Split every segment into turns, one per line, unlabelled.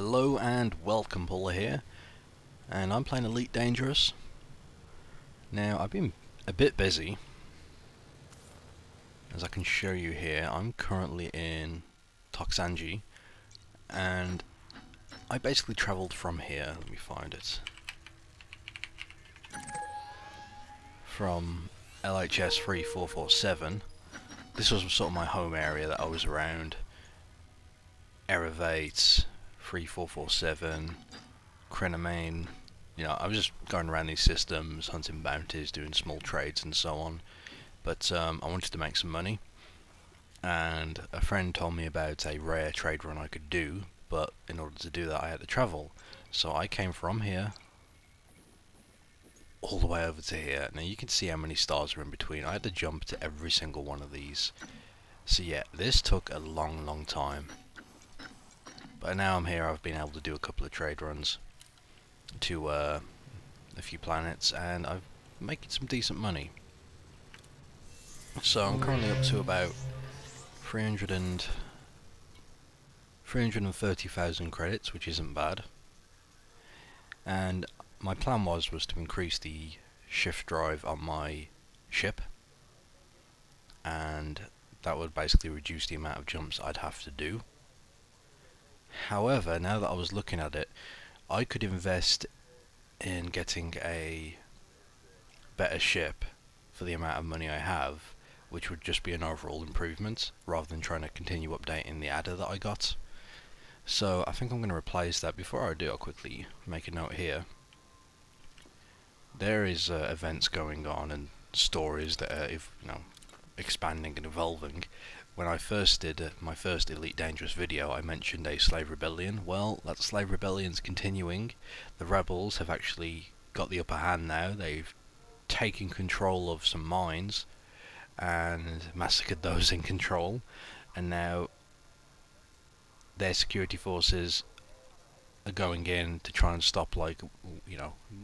Hello and welcome, Pauleh here, and I'm playing Elite Dangerous. Now, I've been a bit busy, as I can show you here. I'm currently in Toxanji, and I basically travelled from here, let me find it, from LHS 3447. This was sort of my home area that I was around. Erivate, 3447, Crenamain. You know, I was just going around these systems, hunting bounties, doing small trades and so on. But I wanted to make some money, and a friend told me about a rare trade run I could do, but in order to do that I had to travel. So I came from here all the way over to here. Now you can see how many stars are in between. I had to jump to every single one of these. So yeah, this took a long time. But now I'm here, I've been able to do a couple of trade runs to a few planets, and I'm making some decent money. So I'm currently up to about 330,000 credits, which isn't bad. And my plan was to increase the shift drive on my ship, and that would basically reduce the amount of jumps I'd have to do. However, now that I was looking at it, I could invest in getting a better ship for the amount of money I have, which would just be an overall improvement, rather than trying to continue updating the adder that I got. So I think I'm going to replace that. Before I do, I'll quickly make a note here. There is events going on and stories that are, expanding and evolving. When I first did my first Elite Dangerous video, I mentioned a slave rebellion. Well, that slave rebellion's continuing. The rebels have actually got the upper hand now. They've taken control of some mines and massacred those in control, and now their security forces are going in to try and stop,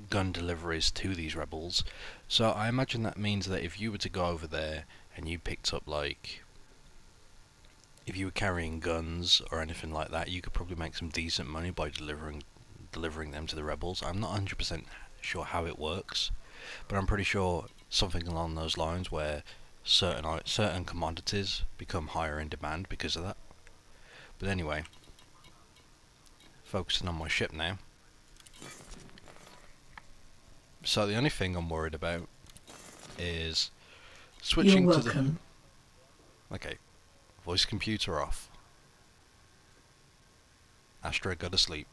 gun deliveries to these rebels. So I imagine that means that if you were to go over there and you picked up, if you were carrying guns or anything like that, you could probably make some decent money by delivering them to the rebels. I'm not 100% sure how it works, but I'm pretty sure something along those lines, where certain commodities become higher in demand because of that. But anyway, focusing on my ship now. So the only thing I'm worried about is switching to the... Okay, voice computer off. Astra, go to sleep.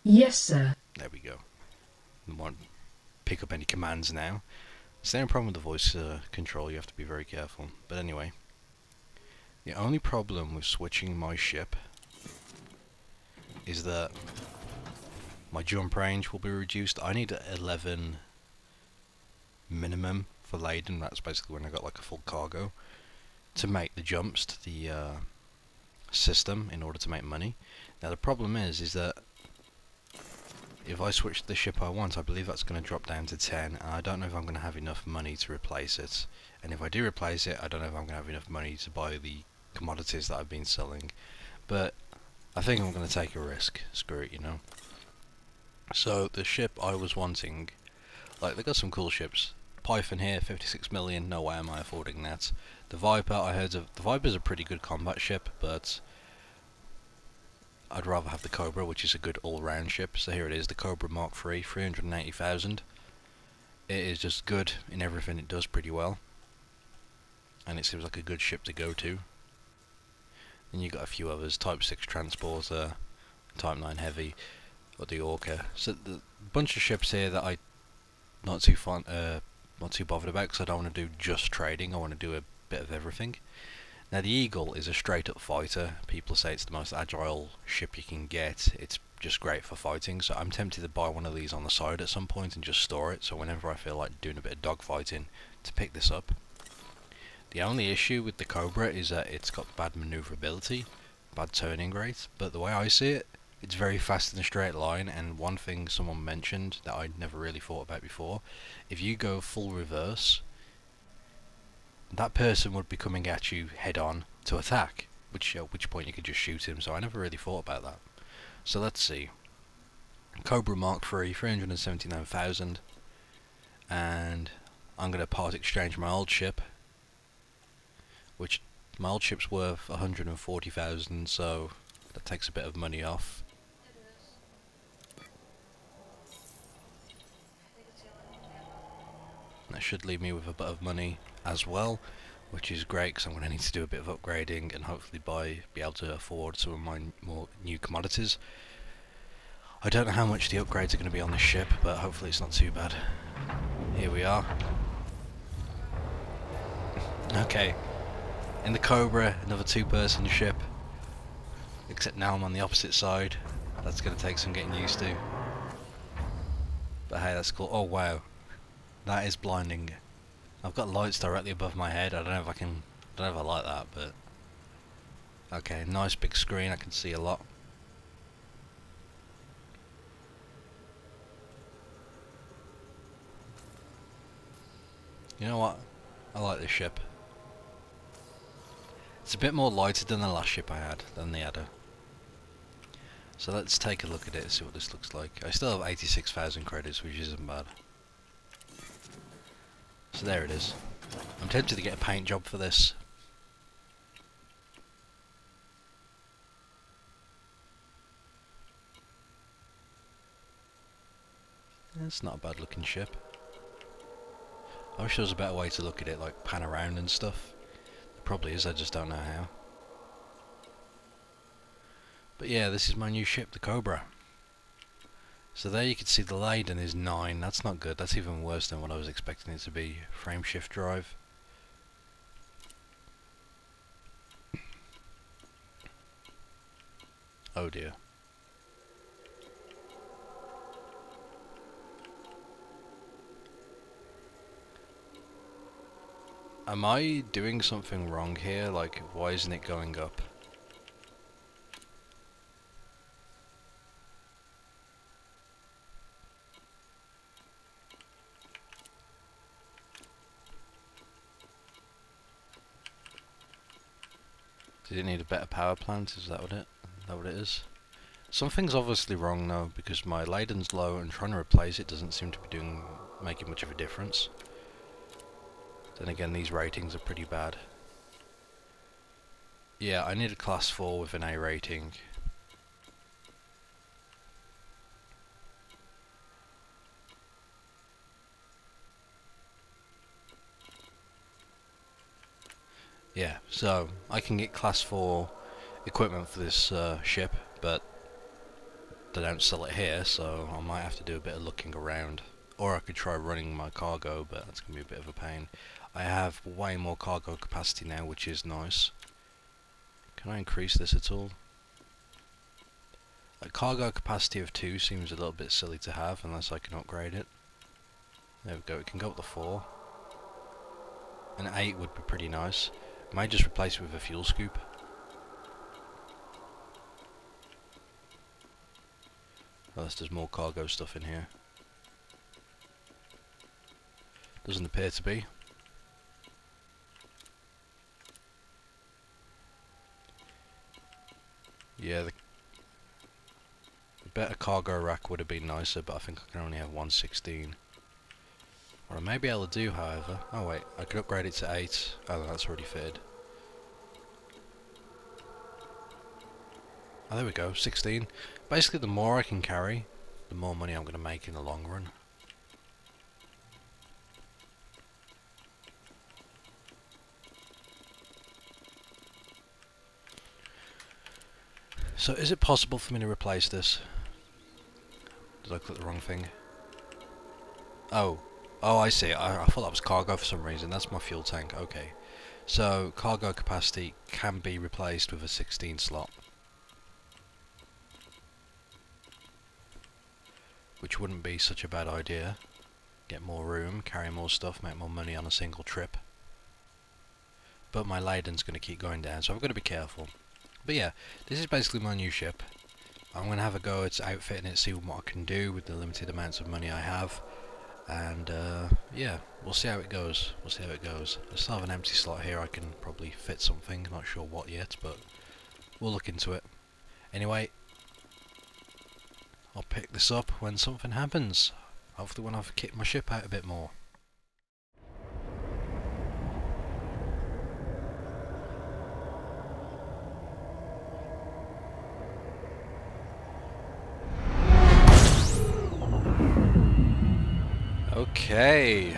Yes, sir.
There we go. I won't pick up any commands now. It's the only problem with the voice control, you have to be very careful. But anyway, the only problem with switching my ship is that my jump range will be reduced. I need 11 minimum for laden, that's basically when I got like a full cargo, to make the jumps to the system in order to make money. Now the problem is that if I switch to the ship I want, I believe that's going to drop down to 10, and I don't know if I'm going to have enough money to replace it. And if I do replace it, I don't know if I'm going to have enough money to buy the commodities that I've been selling. But I think I'm going to take a risk. Screw it, So the ship I was wanting, they got some cool ships. Python here, 56 million, no way am I affording that. The Viper, I heard of. The Viper's a pretty good combat ship, but I'd rather have the Cobra, which is a good all-round ship. So here it is, the Cobra MK3, 380,000. It is just good in everything it does pretty well, and it seems like a good ship to go to. Then you got a few others, Type 6 Transporter, Type 9 Heavy, or the Orca. So the bunch of ships here that I not too bothered about, because I don't want to do just trading. I want to do a bit of everything. Now the Eagle is a straight up fighter. People say it's the most agile ship you can get. It's just great for fighting, so I'm tempted to buy one of these on the side at some point and just store it, so whenever I feel like doing a bit of dogfighting, to pick this up. The only issue with the Cobra is that it's got bad maneuverability, bad turning rate, but the way I see it, it's very fast in a straight line. And one thing someone mentioned that I'd never really thought about before, if you go full reverse, that person would be coming at you head on to attack, at which point you could just shoot him, so I never really thought about that. So let's see. Cobra MK3, 379,000, and I'm going to part exchange my old ship, which my old ship's worth 140,000, so that takes a bit of money off. That should leave me with a bit of money as well, which is great because I'm going to need to do a bit of upgrading and hopefully be able to afford some of my more new commodities. I don't know how much the upgrades are going to be on this ship, but hopefully it's not too bad. Here we are. Okay, in the Cobra, another two-person ship, except now I'm on the opposite side. That's going to take some getting used to. But hey, that's cool. Oh wow, that is blinding. I've got lights directly above my head. I don't know if I like that, but okay, nice big screen. I can see a lot. You know what? I like this ship. It's a bit more lighter than the last ship I had, than the Adder. So let's take a look at it, see what this looks like. I still have 86,000 credits, which isn't bad. So there it is. I'm tempted to get a paint job for this. It's not a bad looking ship. I wish there was a better way to look at it, like pan around and stuff. There probably is, I just don't know how. But yeah, this is my new ship, the Cobra. So there you can see the Leiden is 9, that's not good, that's even worse than what I was expecting it to be. Frame shift drive. Oh dear. Am I doing something wrong here? Like, why isn't it going up? Did it need a better power plant? Is that what it is? Something's obviously wrong though, because my Leiden's low and trying to replace it doesn't seem to be making much of a difference. Then again, these ratings are pretty bad. Yeah, I need a class 4 with an A rating. Yeah, so I can get class 4 equipment for this ship, but they don't sell it here, so I might have to do a bit of looking around. Or I could try running my cargo, but that's going to be a bit of a pain. I have way more cargo capacity now, which is nice. Can I increase this at all? A cargo capacity of 2 seems a little bit silly to have, unless I can upgrade it. There we go, it can go up to 4. An 8 would be pretty nice. I might just replace it with a fuel scoop. Unless there's more cargo stuff in here. Doesn't appear to be. Yeah, the better cargo rack would have been nicer, but I think I can only have 116. What I may be able to do, however... Oh wait, I could upgrade it to 8. Oh, that's already fitted. Oh, there we go, 16. Basically, the more I can carry, the more money I'm going to make in the long run. So, is it possible for me to replace this? Did I click the wrong thing? Oh. Oh, I see. I thought that was cargo for some reason. That's my fuel tank. Okay. So, cargo capacity can be replaced with a 16 slot. Which wouldn't be such a bad idea. Get more room, carry more stuff, make more money on a single trip. But my Leiden's going to keep going down, so I've got to be careful. But yeah, this is basically my new ship. I'm going to have a go at outfitting it, see what I can do with the limited amounts of money I have. And yeah, we'll see how it goes. We'll see how it goes. I still have an empty slot here, I can probably fit something, not sure what yet, but we'll look into it. Anyway, I'll pick this up when something happens. Hopefully when I've kitted my ship out a bit more. Okay.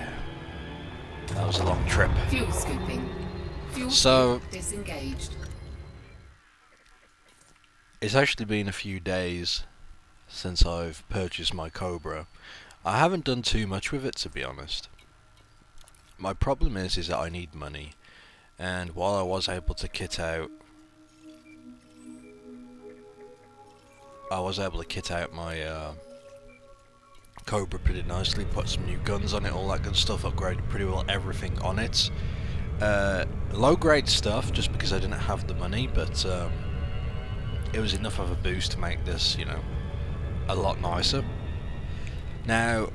That was a long trip.
Fuel scooping. Fuel
So
scoop disengaged.
it's actually been a few days since I've purchased my Cobra. I haven't done too much with it, to be honest. My problem is that I need money, and while I was able to kit out my Cobra pretty nicely, put some new guns on it, all that good stuff, upgraded pretty well everything on it. Low grade stuff, just because I didn't have the money, but it was enough of a boost to make this, you know, a lot nicer. Now,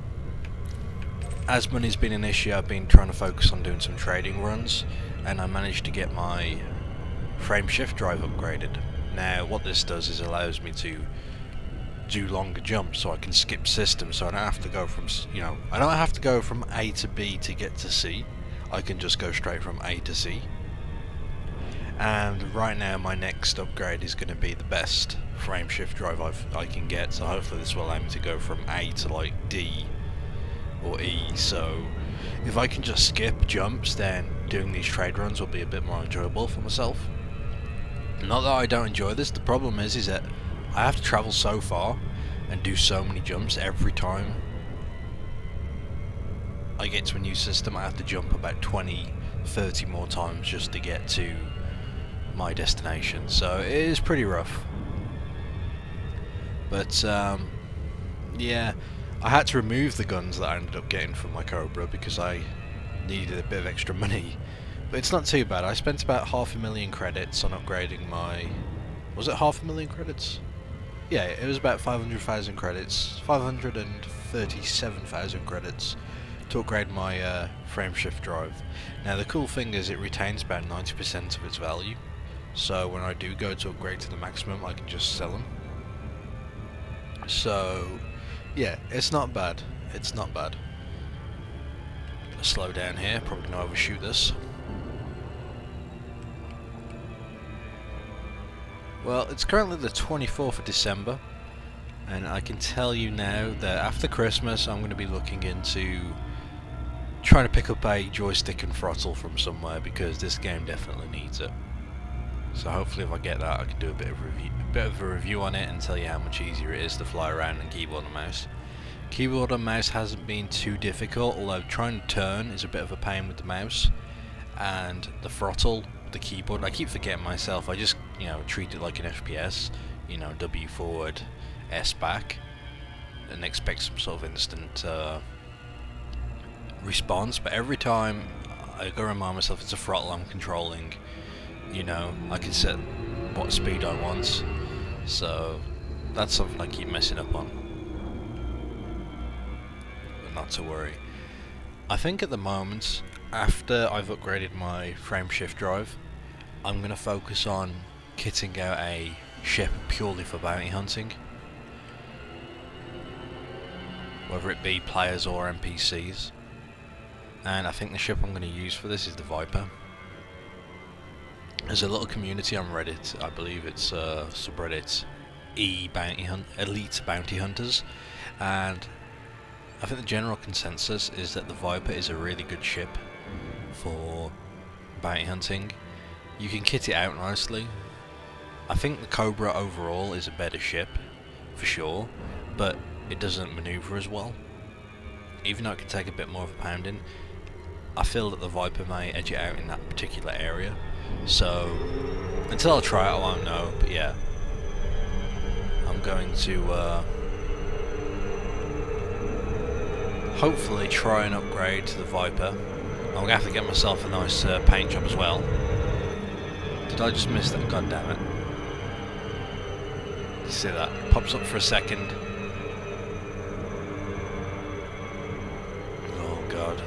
as money's been an issue, I've been trying to focus on doing some trading runs, and I managed to get my frame shift drive upgraded. Now, what this does is allows me to do longer jumps, so I can skip systems, so I don't have to go from, you know, I don't have to go from A to B to get to C. I can just go straight from A to C. And right now my next upgrade is going to be the best frame shift drive I can get, so hopefully this will allow me to go from A to like D or E. So if I can just skip jumps, then doing these trade runs will be a bit more enjoyable for myself. Not that I don't enjoy this, the problem is that I have to travel so far and do so many jumps every time I get to a new system. I have to jump about 20-30 more times just to get to my destination, so it is pretty rough. But yeah, I had to remove the guns that I ended up getting from my Cobra because I needed a bit of extra money. But it's not too bad. I spent about 500,000 credits on upgrading my... Was it 500,000 credits? Yeah, it was about 500,000 credits, 537,000 credits to upgrade my frame shift drive. Now the cool thing is it retains about 90% of its value, so when I do go to upgrade to the maximum, I can just sell them. So yeah, it's not bad. It's not bad. Let's slow down here, probably gonna overshoot this. Well, it's currently the 24th of December, and I can tell you now that after Christmas I'm going to be looking into trying to pick up a joystick and throttle from somewhere, because this game definitely needs it. So hopefully if I get that, I can do a bit of a review on it and tell you how much easier it is to fly around on keyboard and mouse. Keyboard and mouse hasn't been too difficult, although trying to turn is a bit of a pain with the mouse, and the throttle, the keyboard, I keep forgetting myself. I just, you know, treat it like an FPS, you know, W forward, S back, and expect some sort of instant response. But every time I gotta remind myself it's a throttle I'm controlling, you know, I can set what speed I want, so that's something I keep messing up on. But not to worry. I think at the moment, after I've upgraded my frame shift drive, I'm going to focus on kitting out a ship purely for bounty hunting, whether it be players or NPCs. And I think the ship I'm going to use for this is the Viper. There's a little community on Reddit, I believe it's subreddit Elite Bounty Hunters, and I think the general consensus is that the Viper is a really good ship for bounty hunting. You can kit it out nicely. I think the Cobra overall is a better ship, for sure, but it doesn't maneuver as well. Even though it can take a bit more of a pounding, I feel that the Viper may edge it out in that particular area. So, until I try it I won't know, but yeah. I'm going to hopefully try and upgrade to the Viper. I'm going to have to get myself a nice paint job as well. Did I just miss that? God damn it. You see that? It pops up for a second. Oh god.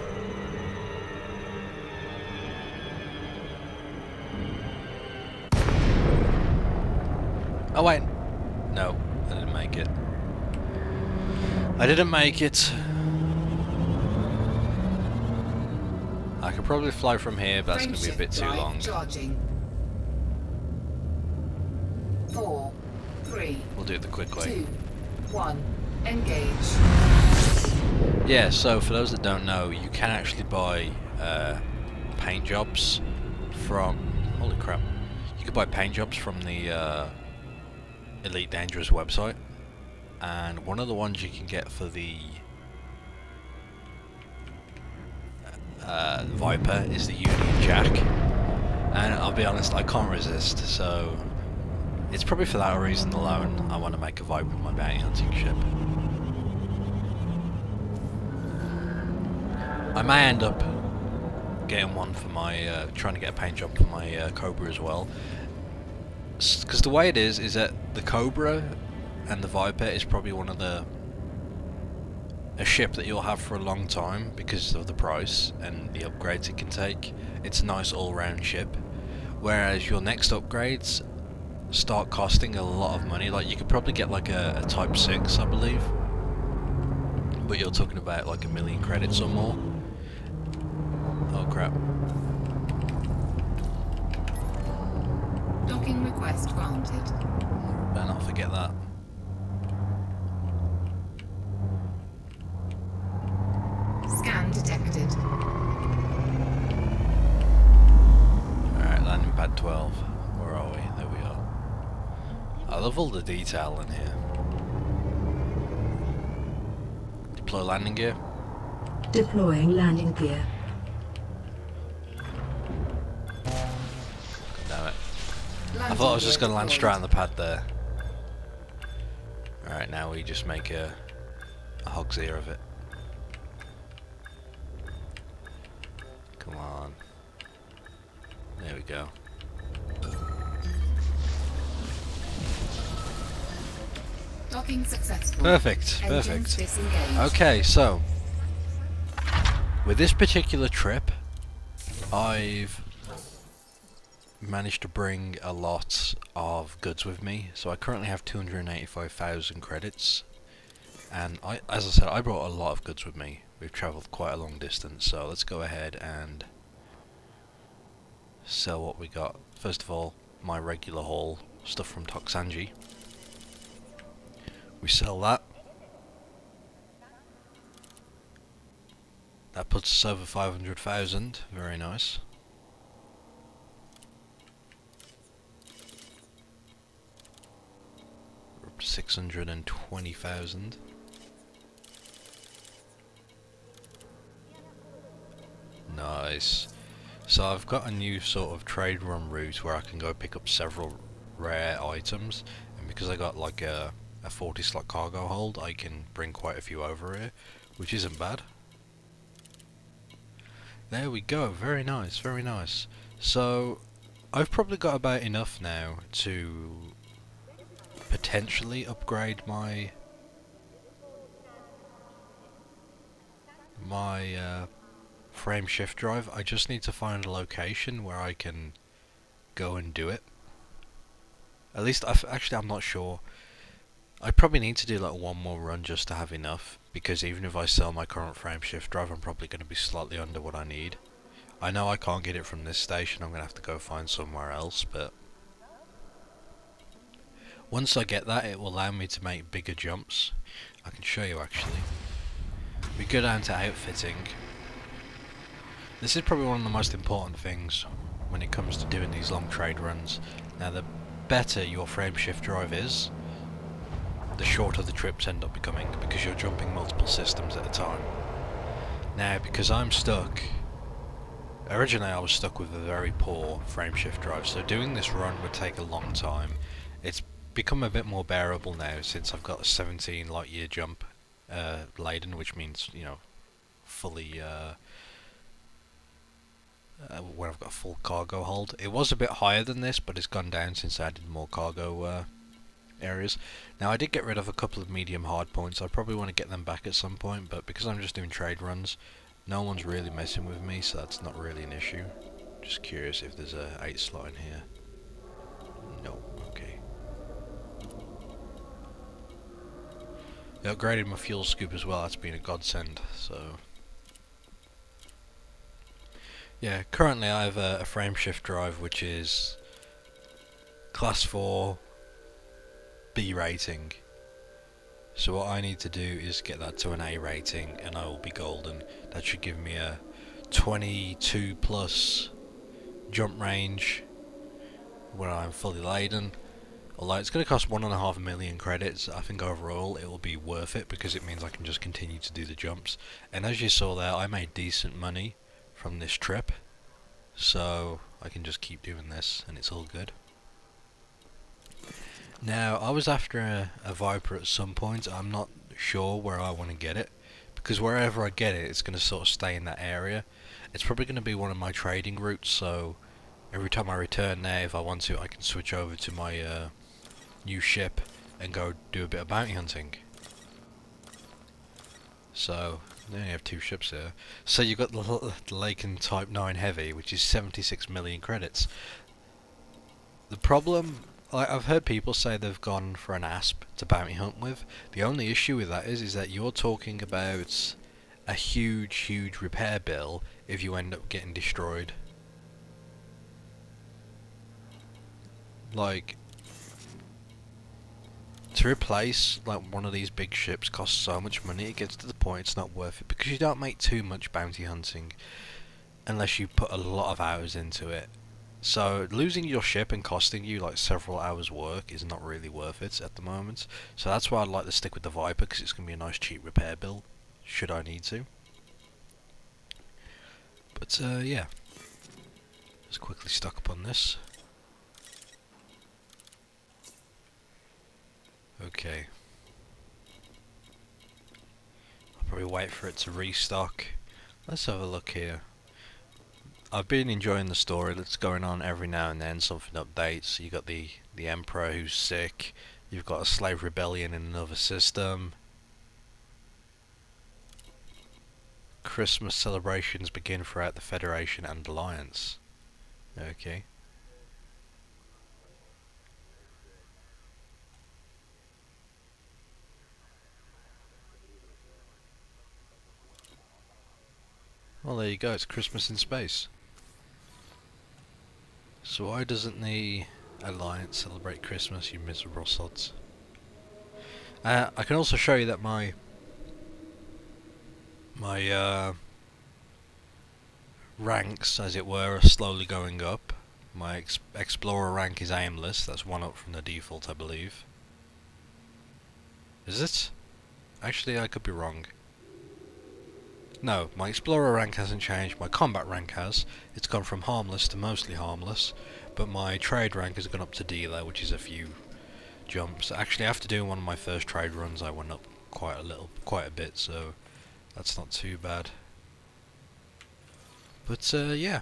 Oh wait. No, I didn't make it. I didn't make it. I could probably fly from here, but that's going to be a bit too
Frameshift
long.
drive charging. 4, 3,
We'll do it the quick way.
2, 1. Engage.
Yeah, so for those that don't know, you can actually buy paint jobs from... Holy crap. You can buy paint jobs from the Elite Dangerous website. And one of the ones you can get for the Viper is the Union Jack. And I'll be honest, I can't resist, so it's probably for that reason alone I want to make a Viper with my bounty hunting ship. I may end up getting one for my, trying to get a paint job for my Cobra as well. Because the way it is that the Cobra and the Viper is probably one of a ship that you'll have for a long time because of the price and the upgrades it can take. It's a nice all-round ship. Whereas your next upgrades start costing a lot of money. Like you could probably get like a Type 6, I believe. But you're talking about like 1,000,000 credits or more. Oh crap.
Docking request granted.
Better not forget that.
Scan detected.
Alright, landing pad 12. Where are we? There we are. I love all the detail in here. Deploy landing gear.
Deploying landing gear.
Damn it. I thought I was just going to land straight on the pad there. Alright, now we just make a hog's ear of it. Come on. There we go.
Docking successful.
Perfect,
Engines
perfect.
disengaged.
Okay, so with this particular trip, I've managed to bring a lot of goods with me. So I currently have 285,000 credits, and as I said, I brought a lot of goods with me. We've travelled quite a long distance, so let's go ahead and sell what we got. First of all, my regular haul, stuff from Toksanji. We sell that. That puts us over 500,000, very nice. We're up to 620,000. Nice. So I've got a new sort of trade run route where I can go pick up several rare items, and because I got like a 40 slot cargo hold, I can bring quite a few over here, which isn't bad. There we go, very nice, very nice. So I've probably got about enough now to potentially upgrade my frame shift drive. I just need to find a location where I can go and do it. At least actually I'm not sure. I probably need to do like one more run just to have enough, because even if I sell my current frame shift drive, I'm probably going to be slightly under what I need. I know I can't get it from this station, I'm going to have to go find somewhere else, but once I get that, it will allow me to make bigger jumps. I can show you actually. We go down to outfitting. This is probably one of the most important things when it comes to doing these long trade runs. Now, the better your frame shift drive is, the shorter the trips end up becoming, because you're jumping multiple systems at a time. Now, because I'm stuck, originally I was stuck with a very poor frame shift drive, so doing this run would take a long time. It's become a bit more bearable now since I've got a 17 light year jump laden, which means, you know, fully when I've got a full cargo hold. It was a bit higher than this, but it's gone down since I added more cargo areas. Now, I did get rid of a couple of medium hard points. I probably want to get them back at some point, but because I'm just doing trade runs, no one's really messing with me, so that's not really an issue. Just curious if there's a 8 slot in here. No, okay. They upgraded my fuel scoop as well, that's been a godsend, so... Yeah, currently I have a frame shift drive which is class 4 B rating. So what I need to do is get that to an A rating and I will be golden. That should give me a 22 plus jump range when I'm fully laden. Although it's going to cost 1.5 million credits, I think overall it will be worth it because it means I can just continue to do the jumps. And as you saw there, I made decent money from this trip, so I can just keep doing this and it's all good. Now, I was after a Viper at some point. I'm not sure where I want to get it, because wherever I get it, it's going to sort of stay in that area. It's probably going to be one of my trading routes, so every time I return there, if I want to, I can switch over to my new ship and go do a bit of bounty hunting. So, they only have 2 ships here. So you've got the Laken Type 9 Heavy, which is 76 million credits. The problem... I've heard people say they've gone for an ASP to bounty hunt with. The only issue with that is that you're talking about a huge repair bill if you end up getting destroyed. Like, to replace like one of these big ships costs so much money, it gets to the point it's not worth it, because you don't make too much bounty hunting unless you put a lot of hours into it. So losing your ship and costing you like several hours work is not really worth it at the moment. So that's why I'd like to stick with the Viper, because it's going to be a nice cheap repair build should I need to. But yeah, let's quickly stock up on this. Okay, I'll probably wait for it to restock. Let's have a look here. I've been enjoying the story that's going on every now and then, something updates. You got the Emperor who's sick, you've got a slave rebellion in another system. Christmas celebrations begin throughout the Federation and Alliance. Okay. Well, there you go, it's Christmas in space. So why doesn't the Alliance celebrate Christmas, you miserable sods? I can also show you that my ranks, as it were, are slowly going up. My Explorer rank is aimless, that's 1 up from the default, I believe. Is it? Actually, I could be wrong. No, my Explorer rank hasn't changed, my Combat rank has. It's gone from harmless to mostly harmless, but my Trade rank has gone up to Dealer, which is a few jumps. Actually, after doing one of my first trade runs, I went up quite a bit, so that's not too bad. But yeah.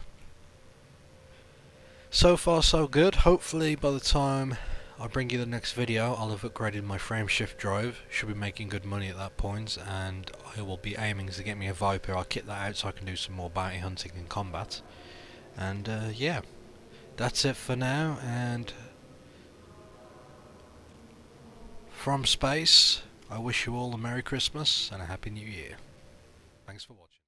So far so good. Hopefully by the time I bring you the next video, I'll have upgraded my frame shift drive. Should be making good money at that point, and I will be aiming to get me a Viper. I'll kit that out so I can do some more bounty hunting and combat. And yeah, that's it for now, and from space, I wish you all a Merry Christmas and a Happy New Year. Thanks for watching.